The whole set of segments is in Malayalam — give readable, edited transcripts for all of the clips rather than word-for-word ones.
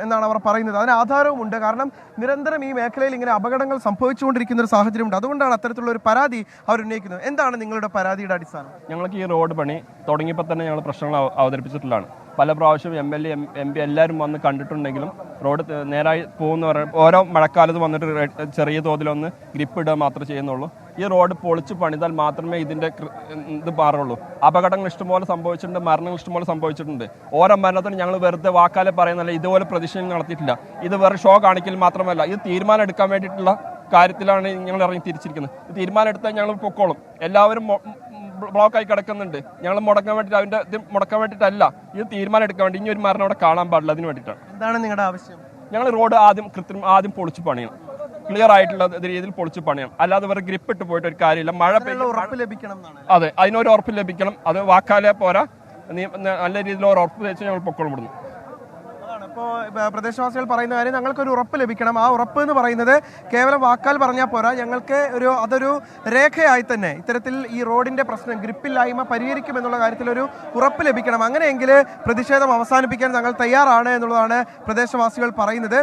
എന്നാണ് അവർ പറയുന്നത്. അതിന് ആധാരവുമുണ്ട്. കാരണം നിരന്തരം ഈ മേഖലയിൽ ഇങ്ങനെ അപകടങ്ങൾ സംഭവിച്ചുകൊണ്ടിരിക്കുന്ന ഒരു സാഹചര്യമുണ്ട്. അതുകൊണ്ടാണ് അത്തരത്തിലുള്ള ഒരു പരാതി അവർ ഉന്നയിക്കുന്നത്. എന്താണ് നിങ്ങളുടെ പരാതിയുടെ അടിസ്ഥാനം? ഞങ്ങൾക്ക് ഈ റോഡ് പണി തുടങ്ങിയപ്പോൾ തന്നെ ഞങ്ങൾ പ്രശ്നങ്ങൾ അവതരിപ്പിച്ചിട്ടുള്ളതാണ്. പല പ്രാവശ്യം MLA MP എല്ലാവരും വന്ന് കണ്ടിട്ടുണ്ടെങ്കിലും റോഡ് നേരായി പോകുന്നവർ ഓരോ മഴക്കാലത്ത് വന്നിട്ട് ചെറിയ തോതിലൊന്ന് ഗ്രിപ്പ് ഇടുക മാത്രമേ ചെയ്യുന്നുള്ളൂ. ഈ റോഡ് പൊളിച്ച് പണിതാൽ മാത്രമേ ഇതിൻ്റെ ഇത് മാറുള്ളൂ. അപകടങ്ങൾ ഇഷ്ടംപോലെ സംഭവിച്ചിട്ടുണ്ട്, മരണങ്ങൾ ഇഷ്ടംപോലെ സംഭവിച്ചിട്ടുണ്ട്. ഓരോ മരണത്തിന് ഞങ്ങൾ വെറുതെ വാക്കാലെ പറയുന്നല്ല, ഇതുപോലെ പ്രതിഷേധം നടത്തിയിട്ടില്ല. ഇത് വേറെ ഷോ കാണിക്കൽ മാത്രമല്ല, ഇത് തീരുമാനം എടുക്കാൻ വേണ്ടിയിട്ടുള്ള കാര്യത്തിലാണ് ഞങ്ങൾ ഇറങ്ങി തിരിച്ചിരിക്കുന്നത്. തീരുമാനം എടുത്താൽ ഞങ്ങൾ പൊക്കോളും. എല്ലാവരും ബ്ലോക്കായി കിടക്കുന്നുണ്ട്. ഞങ്ങൾ മുടക്കാൻ വേണ്ടിയിട്ട് അതിൻ്റെ ഇത് മുടക്കാൻ വേണ്ടിയിട്ടല്ല, ഇത് തീരുമാനം എടുക്കാൻ വേണ്ടി. ഇനി ഒരു മരണം അവിടെ കാണാൻ പാടില്ല, അതിന് വേണ്ടിയിട്ടാണ്. എന്താണ് നിങ്ങളുടെ ആവശ്യം? ഞങ്ങൾ റോഡ് ആദ്യം പൊളിച്ച് പണിയണം, ക്ലിയർ ആയിട്ടുള്ള രീതിയിൽ പൊളിച്ച് പണിയണം. അല്ലാതെ വേറെ ഗ്രിപ്പ് ഇട്ട് പോയിട്ട് ഒരു കാര്യമില്ല. മഴ ഉറപ്പ് ലഭിക്കണം. അതെ, അതിനൊരു ഉറപ്പ് ലഭിക്കണം. അത് വാക്കാലെ പോരാ, നല്ല രീതിയിൽ ഒരു ഉറപ്പ് വെച്ച് ഞങ്ങൾ പൊക്കോളം വിടുന്നു. ഇപ്പോൾ പ്രദേശവാസികൾ പറയുന്ന കാര്യം, ഞങ്ങൾക്കൊരു ഉറപ്പ് ലഭിക്കണം. ആ ഉറപ്പ് എന്ന് പറയുന്നത് കേവലം വാക്കാൽ പറഞ്ഞാൽ പോരാ, ഞങ്ങൾക്ക് അതൊരു രേഖയായി തന്നെ ഇത്തരത്തിൽ ഈ റോഡിന്റെ പ്രശ്നം ഗ്രിപ്പില്ലായ്മ പരിഹരിക്കുമെന്നുള്ള കാര്യത്തിൽ ഒരു ഉറപ്പ് ലഭിക്കണം. അങ്ങനെയെങ്കിൽ പ്രതിഷേധം അവസാനിപ്പിക്കാൻ ഞങ്ങൾ തയ്യാറാണ് എന്നുള്ളതാണ് പ്രദേശവാസികൾ പറയുന്നത്.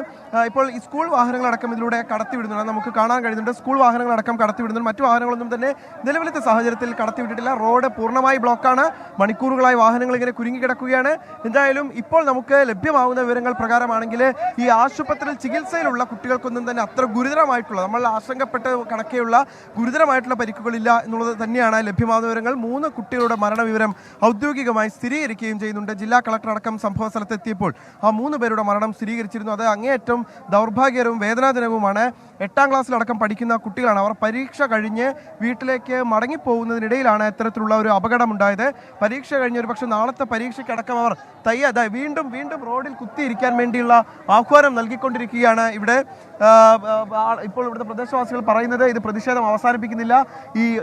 ഇപ്പോൾ ഈ സ്കൂൾ വാഹനങ്ങളടക്കം ഇതിലൂടെ കടത്തിവിടുന്നുണ്ട്, നമുക്ക് കാണാൻ കഴിയുന്നുണ്ട്. സ്കൂൾ വാഹനങ്ങളടക്കം കടത്തിവിടുന്നുണ്ട്. മറ്റു വാഹനങ്ങളൊന്നും തന്നെ നിലവിലത്തെ സാഹചര്യത്തിൽ കടത്തിവിട്ടിട്ടില്ല. റോഡ് പൂർണ്ണമായി ബ്ലോക്കാണ്. മണിക്കൂറുകളായി വാഹനങ്ങൾ ഇങ്ങനെ കുരുങ്ങിക്കിടക്കുകയാണ്. എന്തായാലും ഇപ്പോൾ നമുക്ക് ലഭ്യമാകുന്ന വിവരങ്ങൾ പ്രകാരമാണെങ്കിൽ ഈ ആശുപത്രിയിൽ ചികിത്സയിലുള്ള കുട്ടികൾക്കൊന്നും തന്നെ അത്ര ഗുരുതരമായിട്ടുള്ള, നമ്മൾ ആശങ്കപ്പെട്ട് കണക്കെയുള്ള ഗുരുതരമായിട്ടുള്ള പരിക്കുകളില്ല എന്നുള്ളത് തന്നെയാണ് ലഭ്യമാകുന്ന വിവരങ്ങൾ. 3 കുട്ടികളുടെ മരണവിവരം ഔദ്യോഗികമായി സ്ഥിരീകരിക്കുകയും ചെയ്യുന്നുണ്ട്. ജില്ലാ കളക്ടർ അടക്കം സംഭവ സ്ഥലത്തെത്തിയപ്പോൾ ആ 3 പേരുടെ മരണം സ്ഥിരീകരിച്ചിരുന്നു. അത് അങ്ങേയറ്റം ദൗർഭാഗ്യകരവും വേദനാജനകവുമാണ്. 8ാം ക്ലാസ്സിലടക്കം പഠിക്കുന്ന കുട്ടികളാണ്. അവർ പരീക്ഷ കഴിഞ്ഞ് വീട്ടിലേക്ക് മടങ്ങിപ്പോകുന്നതിനിടയിലാണ് ഇത്തരത്തിലുള്ള ഒരു അപകടമുണ്ടായത്. പരീക്ഷ കഴിഞ്ഞ് ഒരു പക്ഷേ നാളത്തെ പരീക്ഷയ്ക്കടക്കം അവർ വീണ്ടും റോഡിൽ കുത്തിയിരിക്കാൻ വേണ്ടിയുള്ള ആഹ്വാനം നൽകിക്കൊണ്ടിരിക്കുകയാണ്. ഇപ്പോൾ ഇവിടുത്തെ പ്രദേശവാസികൾ പറയുന്നത് ഇത് പ്രതിഷേധം അവസാനിപ്പിക്കുന്നില്ല.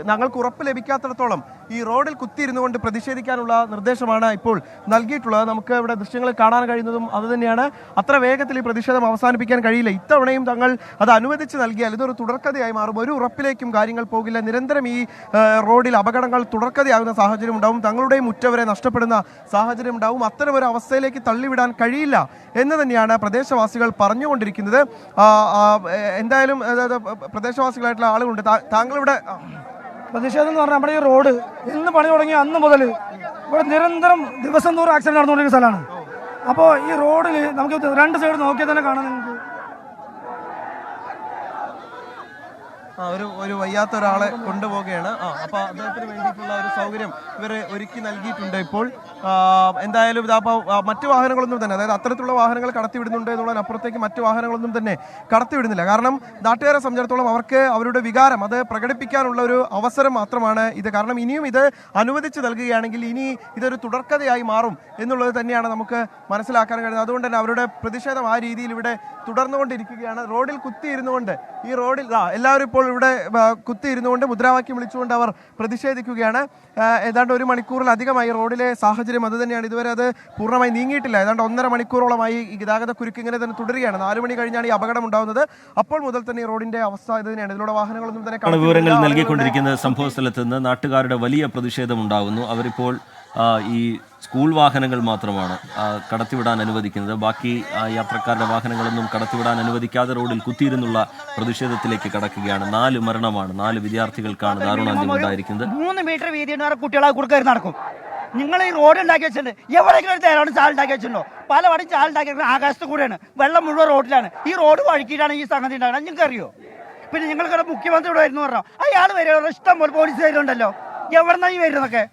ഞങ്ങൾക്ക് ഉറപ്പ് ലഭിക്കാത്തിടത്തോളം ഈ റോഡിൽ കുത്തിയിരുന്നു കൊണ്ട് പ്രതിഷേധിക്കാനുള്ള നിർദ്ദേശമാണ് ഇപ്പോൾ നൽകിയിട്ടുള്ളത്. നമുക്ക് ഇവിടെ ദൃശ്യങ്ങൾ കാണാൻ കഴിയുന്നതും അതുതന്നെയാണ്. അത്ര വേഗത്തിൽ ഈ പ്രതിഷേധം അവസാനിപ്പിക്കാൻ കഴിയില്ല. ഇത്തവണയും തങ്ങൾ അത് അനുവദിച്ച് നൽകിയാൽ ഇതൊരു തുടർക്കഥയായി മാറും. ഒരു ഉറപ്പിലേക്കും കാര്യങ്ങൾ പോകില്ല. നിരന്തരം ഈ റോഡിൽ അപകടങ്ങൾ തുടർക്കഥയാകുന്ന സാഹചര്യം ഉണ്ടാവും. തങ്ങളുടെയും ഉറ്റവരെ നഷ്ടപ്പെടുന്ന സാഹചര്യം ഉണ്ടാവും. അത്തരമൊരു അവസ്ഥയിലേക്ക് തള്ളിവിടാൻ കഴിയില്ല എന്ന് തന്നെയാണ് പ്രദേശവാസികൾ പറഞ്ഞുകൊണ്ടിരിക്കുന്നത്. എന്തായാലും പ്രദേശവാസികളായിട്ടുള്ള ആളുകളുണ്ട്. താങ്കളിവിടെ പ്രതിഷേധം എന്ന് പറഞ്ഞാൽ നമ്മുടെ ഈ റോഡ് ഇന്ന് പണി തുടങ്ങി അന്ന് മുതൽ ഇവിടെ നിരന്തരം ദിവസം തോറും ആക്സിഡന്റ് നടന്നുകൊണ്ടിരിക്കുന്ന സ്ഥലമാണ്. അപ്പോൾ ഈ റോഡിൽ നമുക്ക് 2 സൈഡ് നോക്കിയാൽ തന്നെ കാണാം. നിങ്ങൾക്ക് ഒരു വയ്യാത്ത ഒരാളെ കൊണ്ടുപോവുകയാണ്. അപ്പോൾ അദ്ദേഹത്തിന് വേണ്ടിയിട്ടുള്ള ഒരു സൗകര്യം ഇവരെ ഒരുക്കി നൽകിയിട്ടുണ്ട്. ഇപ്പോൾ എന്തായാലും ഇതപ്പോൾ മറ്റു വാഹനങ്ങളൊന്നും തന്നെ, അതായത് അത്തരത്തിലുള്ള വാഹനങ്ങൾ കടത്തിവിടുന്നുണ്ട് എന്നുള്ളതിനപ്പുറത്തേക്ക് മറ്റു വാഹനങ്ങളൊന്നും തന്നെ കടത്തിവിടുന്നില്ല. കാരണം നാട്ടുകാരെ സംബന്ധിച്ചിടത്തോളം അവർക്ക് അവരുടെ വികാരം അത് പ്രകടിപ്പിക്കാനുള്ള ഒരു അവസരം മാത്രമാണ് ഇത്. കാരണം ഇനിയും ഇത് അനുവദിച്ച് നൽകുകയാണെങ്കിൽ ഇനി ഇതൊരു തുടർക്കഥയായി മാറും എന്നുള്ളത് തന്നെയാണ് നമുക്ക് മനസ്സിലാക്കാൻ കഴിയുന്നത്. അതുകൊണ്ട് തന്നെ അവരുടെ പ്രതിഷേധം ആ രീതിയിൽ ഇവിടെ തുടർന്നുകൊണ്ടിരിക്കുകയാണ്. റോഡിൽ കുത്തിയിരുന്നുകൊണ്ട് ഈ റോഡിൽ എല്ലാവരും ഇപ്പോൾ ഇവിടെ കുത്തിയിരുന്നുകൊണ്ട് മുദ്രാവാക്യം വിളിച്ചുകൊണ്ട് അവർ പ്രതിഷേധിക്കുകയാണ്. ഏതാണ്ട് 1 മണിക്കൂറിലധികമായി റോഡിലെ സാഹചര്യം അത് തന്നെയാണ്. ഇതുവരെ അത് പൂർണ്ണമായി നീങ്ങിയിട്ടില്ല. ഏതാണ്ട് 1.5 മണിക്കൂറോളമായി ഈ ഗതാഗത കുരുക്ക് ഇങ്ങനെ തന്നെ തുടരുകയാണ്. 4 മണി കഴിഞ്ഞാണ് ഈ അപകടം ഉണ്ടാകുന്നത്. അപ്പോൾ മുതൽ തന്നെ ഈ റോഡിന്റെ അവസ്ഥ ഇത് തന്നെയാണ്. ഇതിലൂടെ വാഹനങ്ങളൊന്നും തന്നെ വിവരങ്ങൾ നൽകിക്കൊണ്ടിരിക്കുന്ന സംഭവ സ്ഥലത്ത് നിന്ന് നാട്ടുകാരുടെ വലിയ പ്രതിഷേധം ഉണ്ടാകുന്നു. അവരിപ്പോൾ ഈ സ്കൂൾ വാഹനങ്ങൾ മാത്രമാണ് കടത്തിവിടാൻ അനുവദിക്കുന്നത്. ബാക്കി യാത്രക്കാരുടെ വാഹനങ്ങളൊന്നും കടത്തിവിടാൻ അനുവദിക്കാതെ റോഡിൽ കുത്തിയിരുന്നുള്ള പ്രതിഷേധത്തിലേക്ക് കടക്കുകയാണ്. 4 മരണമാണ്. 4 വിദ്യാർത്ഥികൾക്കാണ് ദാരുണാന്ത്യം ഉണ്ടായിരിക്കുന്നത്. 3 മീറ്റർ വീതിയുണ്ട് കുട്ടികളെ കൊടുക്കരുത് നടക്കും. നിങ്ങൾ ഈ റോഡ് ഉണ്ടാക്കി വെച്ചിട്ടുണ്ട്, എവിടെയെങ്കിലും ഒരു തേരോട് ചാലുണ്ടാക്കി വെച്ചിട്ടുണ്ടോ? പലവടം ചാലുണ്ടാക്കി ആകാശത്ത് കൂടെയാണ്, വെള്ളം മുഴുവൻ റോഡിലാണ്. ഈ റോഡ് വഴുക്കിയിട്ടാണ് ഈ സംഗതി ഉണ്ടാകുന്നത്. നിങ്ങൾക്ക് അറിയോ? പിന്നെ നിങ്ങൾക്കിവിടെ മുഖ്യമന്ത്രി ഇവിടെ വരുന്നു പറഞ്ഞോ, അയാൾ വരെ ഇഷ്ടം പോലെ പോലീസ് വരുന്നുണ്ടല്ലോ. എവിടെന്നാ ഈ വരുന്നതൊക്കെ?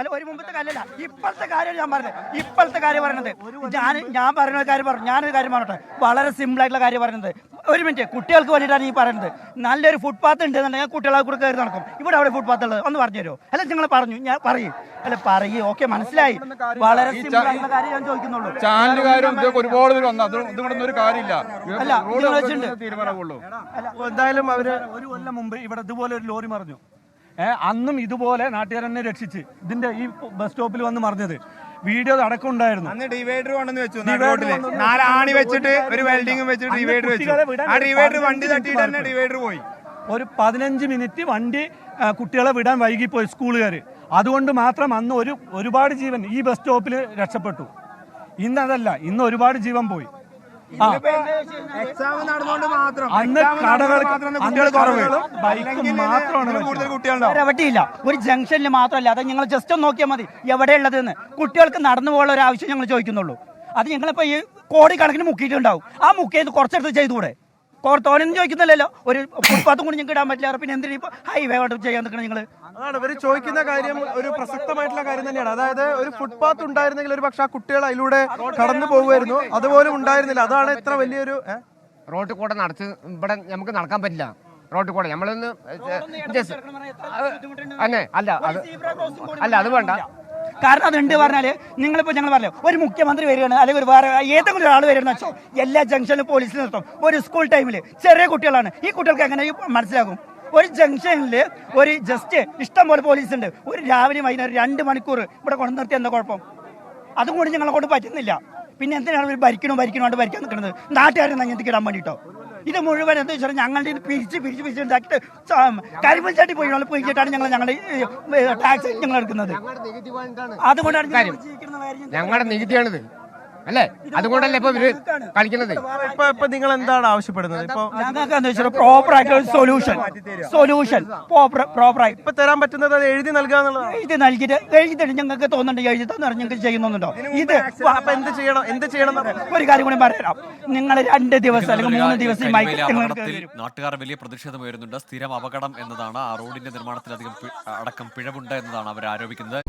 അല്ല, ഒരു മുമ്പത്തെ കാലല്ല, ഇപ്പോഴത്തെ കാര്യം ഞാൻ പറഞ്ഞത്. ഇപ്പോഴത്തെ കാര്യം പറയുന്നത് ഞാൻ പറയുന്ന കാര്യം പറഞ്ഞു. ഞാനൊരു കാര്യം പറഞ്ഞോട്ടെ, വളരെ സിമ്പിൾ ആയിട്ടുള്ള കാര്യം പറയുന്നത്. ഒരു മിനിറ്റ്, കുട്ടികൾക്ക് വേണ്ടിയിട്ടാണ് ഈ പറയുന്നത്. നല്ലൊരു ഫുട്പാത്ത് ഉണ്ടെന്നുണ്ടെങ്കിൽ കുട്ടികളെ കൂടെ കയറി നടക്കും. ഇവിടെ അവിടെ ഫുട്പാത്ത് ഉള്ളത് ഒന്ന് പറഞ്ഞു തരുമോ? അല്ല, നിങ്ങൾ പറഞ്ഞു, ഞാൻ പറയും. അല്ല, പറയൂ, ഓക്കെ, മനസ്സിലായി. വളരെ സിമ്പിൾ ആയിട്ടുള്ള കാര്യം ഞാൻ ചോദിക്കുന്നുള്ളൂ. ഒരുപാട് ഒരു കാര്യമില്ല. എന്തായാലും അവര് 1 കൊല്ലം മുമ്പ് ഇവിടെ ഇതുപോലെ ഒരു ലോറി മറിഞ്ഞു. അന്നും ഇതുപോലെ നാട്ടുകാർ തന്നെ രക്ഷിച്ച് ഇതിന്റെ ഈ ബസ് സ്റ്റോപ്പിൽ വന്ന് മറിഞ്ഞത് വീഡിയോ അടക്കം ഉണ്ടായിരുന്നു. അന്ന് ഡിവൈഡർ കൊണ്ടെന്ന് വെച്ചു, 4 ആണി വെച്ചിട്ട് ഒരു വെൽഡിംഗും വെച്ചിട്ട് ഡിവൈഡർ വെച്ചു. ആ ഡിവൈഡർ വണ്ടി തട്ടിയിട്ട് തന്നെ ഡിവൈഡർ പോയി. ഒരു 15 മിനിറ്റ് വണ്ടി കുട്ടികളെ വിടാൻ വൈകിപ്പോയി സ്കൂളുകാർ. അതുകൊണ്ട് മാത്രം അന്ന് ഒരുപാട് ജീവൻ ഈ ബസ് സ്റ്റോപ്പിൽ രക്ഷപ്പെട്ടു. ഇന്നതല്ല, ഇന്ന് ഒരുപാട് ജീവൻ പോയി. എക്സാം നടന്നുകൊണ്ട് മാത്രം അന്ന് കടകൾ കുട്ടികൾ കുറവ്, ബൈക്ക് മാത്രമാണ് കൂടുതൽ കുട്ടികളുണ്ടാവും. ഒരവട്ടിയില്ല, ഒരു ജംഗ്ഷനിൽ മാത്രമല്ല, അത് നിങ്ങൾ ജസ്റ്റ് ഒന്ന് നോക്കിയാൽ മതി എവിടെയുള്ളതെന്ന്. കുട്ടികൾക്ക് നടന്നു പോകാനുള്ള ഒരു ആവശ്യം ഞങ്ങൾ ചോദിക്കുന്നുള്ളൂ. അത് ഞങ്ങളിപ്പോൾ ഈ കോടിക്കണക്കിന് മുക്കിയിട്ടുണ്ടാവും. ആ മുക്കിയത് കുറച്ചെടുത്ത് ചെയ്തുകൂടെ? തോനൊന്നും ചോദിക്കുന്നില്ലല്ലോ. ഒരു ഫുട്പാത്തും കൂടി ഞങ്ങൾക്ക് ഇടാൻ പറ്റില്ല, പിന്നെ എന്തിനാ ഇപ്പോൾ ഹൈവേ ചെയ്യാൻ നിൽക്കണം നിങ്ങൾ? അതാണ് ഇവർ ചോദിക്കുന്ന കാര്യം, ഒരു പ്രസക്തമായിട്ടുള്ള കാര്യം തന്നെയാണ്. അതായത് ഒരു ഫുട്പാത്ത് ഉണ്ടായിരുന്നെങ്കിൽ ഒരു പക്ഷേ ആ കുട്ടികൾ അതിലൂടെ കടന്നു പോകുമായിരുന്നു, അതുപോലും ഉണ്ടായിരുന്നില്ല. അതാണ് ഇത്ര വലിയൊരു റോട്ടിൽ കൂടെ നടത്ത് ഇവിടെ നമുക്ക് നടക്കാൻ പറ്റില്ല. റോട്ടിൽ കൂടെ നമ്മളൊന്ന് അന്നെ അല്ല അത് വേണ്ട. കാരണം അതുണ്ട് പറഞ്ഞാല് നിങ്ങളിപ്പോ ഞങ്ങൾ പറഞ്ഞു ഒരു മുഖ്യമന്ത്രി വരികയാണ്, അല്ലെങ്കിൽ ഒരു വേറെ ഏതെങ്കിലും ഒരാൾ വരികയെന്ന് വെച്ചോ, എല്ലാ ജംഗ്ഷനിലും പോലീസിൽ നിർത്തും. ഒരു സ്കൂൾ ടൈമിൽ ചെറിയ കുട്ടികളാണ്, ഈ കുട്ടികൾക്ക് എങ്ങനെ മനസ്സിലാകും? ഒരു ജംഗ്ഷനിൽ ഒരു ജസ്റ്റ് ഇഷ്ടം പോലെ പോലീസ് ഉണ്ട്. ഒരു രാവിലെ വൈകുന്നേരം 2 മണിക്കൂർ ഇവിടെ കൊണ്ടു നിർത്തി എന്താ കുഴപ്പം? അതും കൂടി ഞങ്ങളെ കൊണ്ട് പറ്റുന്നില്ല. പിന്നെ എന്തിനാണ് ഒരു ഭരിക്കണം ഭരിക്കാൻ നിൽക്കുന്നത്? നാട്ടുകാരെ നഞ്ഞത്തിക്ക് ഇടാൻ വേണ്ടിയിട്ടോ? ഇത് മുഴുവൻ എന്താ വെച്ചാൽ ഞങ്ങളുടെ പിരിച്ച് ഉണ്ടാക്കിയിട്ട് കരിമ്പൽ ചാട്ടി പോയിട്ടാണ് ഞങ്ങളുടെ ടാക്സ് ഞങ്ങൾ എടുക്കുന്നത്. അതുകൊണ്ടാണ് ഞങ്ങളുടെ നികുതിയാണിത് അല്ലേ? അതുകൊണ്ടല്ലേ ഇപ്പൊ ഇവര് കളിക്കുന്നത്. ഇപ്പൊ നിങ്ങൾ എന്താണ് ആവശ്യപ്പെടുന്നത്? ഇപ്പൊ ഞങ്ങൾക്ക് എന്താ വെച്ചാൽ പ്രോപ്പർ ആയിട്ടുള്ള സൊല്യൂഷൻ പ്രോപ്പർ ആയിട്ട് ഇപ്പൊ തരാൻ പറ്റുന്നത് അത് എഴുതി നൽകുക എന്നുള്ളതാണ്. എഴുതിയിട്ട് ഞങ്ങൾക്ക് തോന്നുന്നുണ്ട്, എഴുതി തന്നെ ഞങ്ങൾക്ക് ചെയ്യുന്നുണ്ടോ? ഇത് അപ്പൊ എന്ത് ചെയ്യണം? ഒരു കാര്യം കൂടി പറയാം. നിങ്ങൾ 2 ദിവസം അല്ലെങ്കിൽ 3 ദിവസം ഈ അപകടത്തിൽ നാട്ടുകാർ വലിയ പ്രതിഷേധം ഉയരുന്നുണ്ട്. സ്ഥിരം അപകടം എന്നതാണ്, ആ റോഡിന്റെ നിർമ്മാണത്തിൽ അടക്കം പിഴവുണ്ട് എന്നതാണ് അവർ ആരോപിക്കുന്നത്.